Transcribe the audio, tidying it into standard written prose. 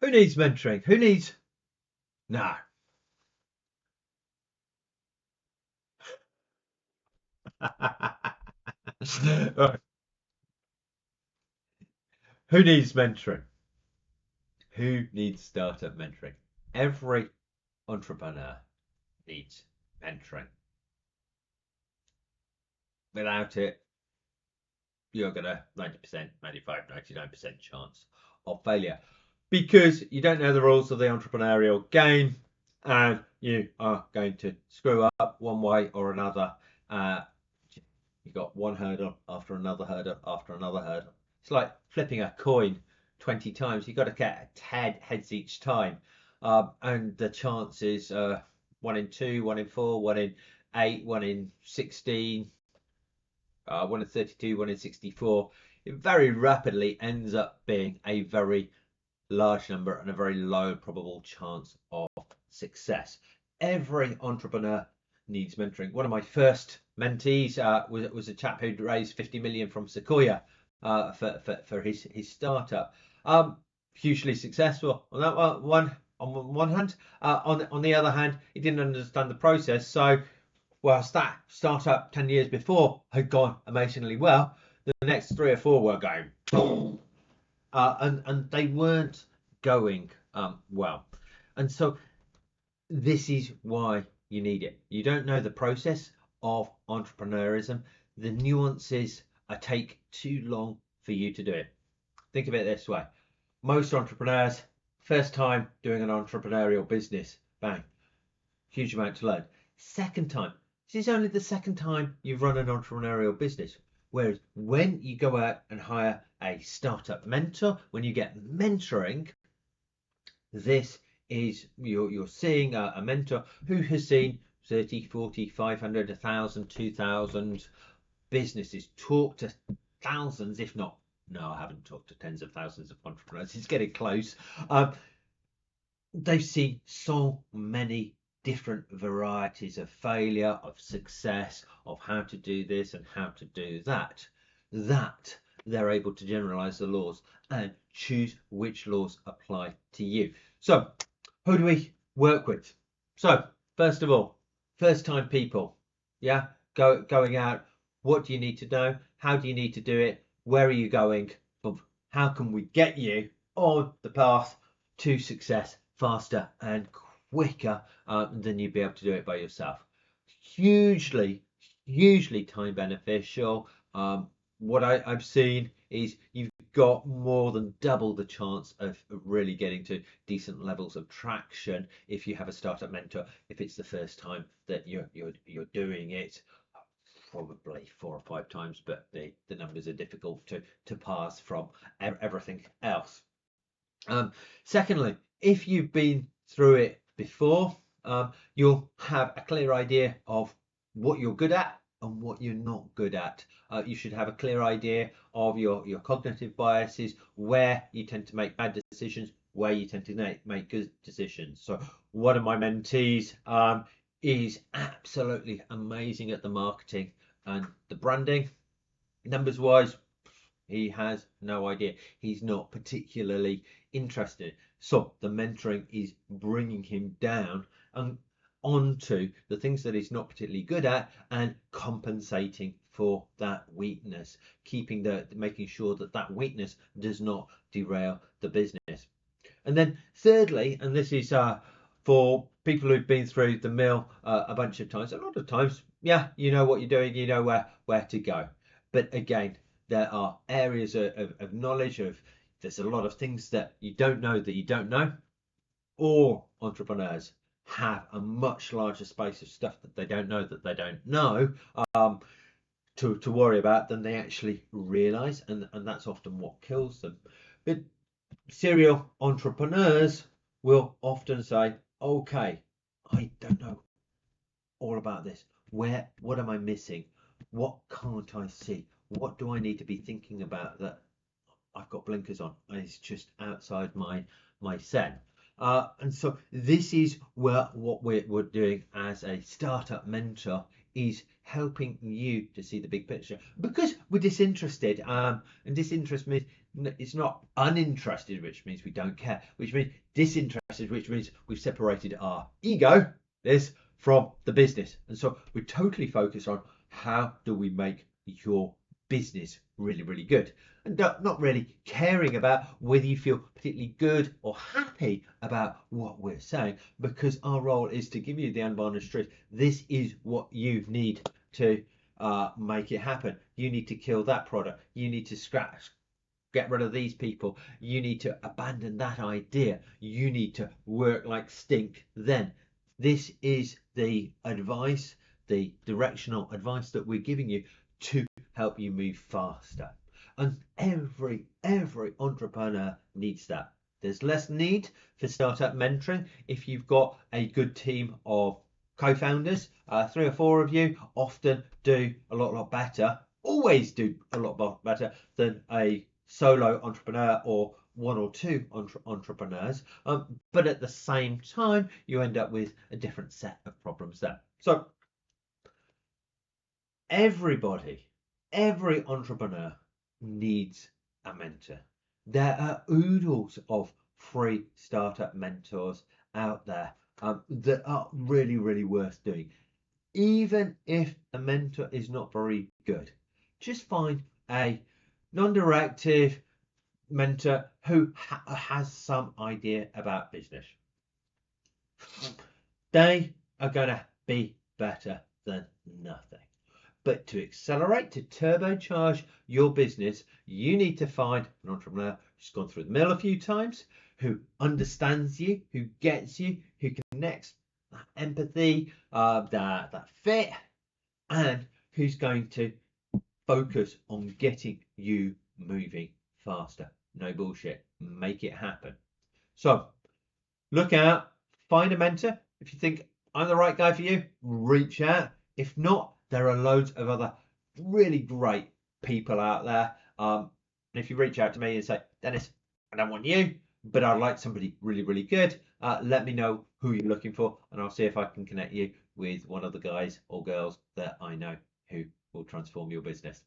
Who needs mentoring? Who needs... No. Right. Who needs mentoring? Who needs startup mentoring? Every entrepreneur needs mentoring. Without it, you're gonna 90%, 95, 99% chance of failure because you don't know the rules of the entrepreneurial game and you are going to screw up one way or another. Uh, you got one hurdle after another hurdle after another hurdle. It's like flipping a coin 20 times. You've got to get heads each time. And the chances 1 in 2, 1 in 4, 1 in 8, 1 in 16, 1 in 32, 1 in 64. It very rapidly ends up being a very large number and a very low probable chance of success. Every entrepreneur needs mentoring. One of my first mentees was a chap who'd raised 50 million from Sequoia for his startup. Hugely successful on that one. On one hand, on the other hand, he didn't understand the process. So, whilst that startup 10 years before had gone amazingly well, the next 3 or 4 were going boom, and they weren't going well. And so this is why you need it. You don't know the process of entrepreneurism. The nuances take too long for you to do it. Think of it this way. Most entrepreneurs, first time doing an entrepreneurial business, bang, huge amount to learn. Second time, this is only the second time you've run an entrepreneurial business. Whereas when you go out and hire a startup mentor, when you get mentoring, this is you're seeing a mentor who has seen 30, 40, 500, 1,000, 2,000 businesses, talk to thousands, if not, no, I haven't talked to tens of thousands of entrepreneurs. It's getting close. They've seen so many different varieties of failure, of success, of how to do this and how to do that, that they're able to generalize the laws and choose which laws apply to you. So, who do we work with? So, first of all, first time people, yeah, going out. What do you need to know? How do you need to do it? Where are you going? How can we get you on the path to success faster and quicker than you'd be able to do it by yourself? Hugely, hugely time beneficial. What I've seen is you've got more than double the chance of really getting to decent levels of traction if you have a startup mentor. If it's the first time that you're doing it, probably 4 or 5 times, but the numbers are difficult to parse from everything else. Secondly, if you've been through it before, you'll have a clear idea of what you're good at and what you're not good at. You should have a clear idea of your cognitive biases, where you tend to make bad decisions, where you tend to make good decisions. So one of my mentees is absolutely amazing at the marketing and the branding. Numbers wise, he has no idea. He's not particularly interested. So the mentoring is bringing him down and onto the things that he's not particularly good at and compensating for that weakness, making sure that that weakness does not derail the business. And then thirdly, and this is for people who've been through the mill a bunch of times, a lot of times, yeah, you know what you're doing, you know where to go. But again, there are areas of knowledge there's a lot of things that you don't know. All entrepreneurs have a much larger space of stuff that they don't know to worry about than they actually realize, and that's often what kills them. But serial entrepreneurs will often say, okay, I don't know all about this. What am I missing? What can't I see? What do I need to be thinking about that I've got blinkers on and it's just outside my set? And so this is what we're doing as a startup mentor, is helping you to see the big picture, because we're disinterested. And disinterest means It's not uninterested, which means we don't care, which means disinterested, which means we've separated our ego, this, from the business. And so we're totally focused on how do we make your business really, really good, and not really caring about whether you feel particularly good or happy about what we're saying, because our role is to give you the unvarnished truth. This is what you need to make it happen. You need to kill that product. You need to get rid of these people. You need to abandon that idea. You need to work like stink. Then this is the advice, the directional advice that we're giving you to help you move faster. And every entrepreneur needs that. There's less need for startup mentoring if you've got a good team of co-founders. 3 or 4 of you often do a lot better, always do a lot better than a solo entrepreneur or 1 or 2 entrepreneurs, but at the same time you end up with a different set of problems there. So every entrepreneur needs a mentor. There are oodles of free startup mentors out there that are really worth doing. Even if a mentor is not very good, just find a non-directive mentor who has some idea about business. They are going to be better than nothing. But to accelerate, to turbocharge your business, you need to find an entrepreneur who's gone through the mill a few times, who understands you, who gets you, who connects, that empathy, that fit, and who's going to focus on getting you moving faster. No bullshit. Make it happen. So look out, find a mentor. If you think I'm the right guy for you, reach out. If not, there are loads of other really great people out there. And if you reach out to me and say, Dennis, I don't want you, but I'd like somebody really good, let me know who you're looking for, and I'll see if I can connect you with one of the guys or girls that I know who will transform your business.